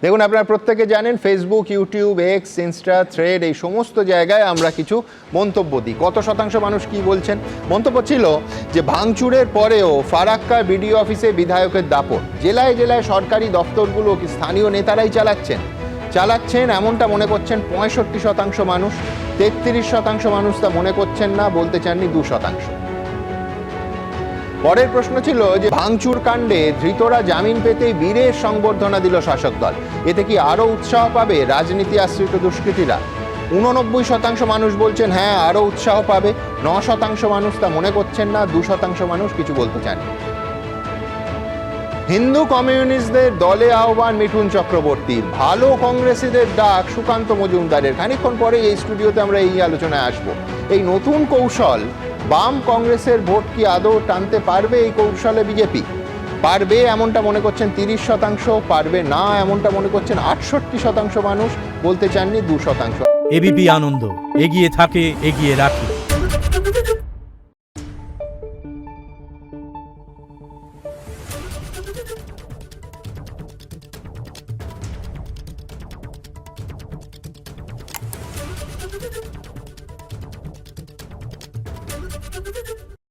দেখুন, আপনারা প্রত্যেকে জানেন Facebook, YouTube, x, Insta, thread এই সমস্ত জায়গায় আমরা কিছু মন্তব্য দিই। কত শতাংশ মানুষ কি বলছেন? মন্তব্য ছিল যে ভাঙচুরের পরেও ফারাক্কা বিডিও অফিসে বিধায়কের দাপট, জেলায় জেলায় সরকারি দপ্তরগুলো কি স্থানীয় নেতারাই চালাচ্ছেন এমনটা মনে করছেন 65% মানুষ। 33% মানুষ তা মনে করছেন না, বলতে চাননি 2%। পরের প্রশ্ন ছিল যে ভাঙচুর কাণ্ডে ধৃতরা জামিন পেতেই বীরের সংবর্ধনা দিল শাসক দল, এতে কি আরো উৎসাহ পাবে রাজনীতি আশ্রিত দুষ্কৃতীরা? 89% মানুষ বলছেন হ্যাঁ, আরো উৎসাহ পাবে। 9% মানুষ তা মনে করছেন না, 2% মানুষ কিছু বলতে চান। হিন্দু কমিউনিস্টদের দলে আহ্বান মিঠুন চক্রবর্তীর, ভালো কংগ্রেসীদের ডাক সুকান্ত মজুমদারের। খানিকক্ষণ পরে এই স্টুডিওতে আমরা এই আলোচনায় আসব। এই নতুন কৌশল বাম কংগ্রেসের ভোট কি আদৌ টানতে পারবে? এই কৌশলে বিজেপি পারবে এমনটা মনে করছেন 30%, পারবে না এমনটা মনে করছেন 68% মানুষ, বলতে চাননি 2%। এবিপি আনন্দ, এগিয়ে থাকে, এগিয়ে রাখে।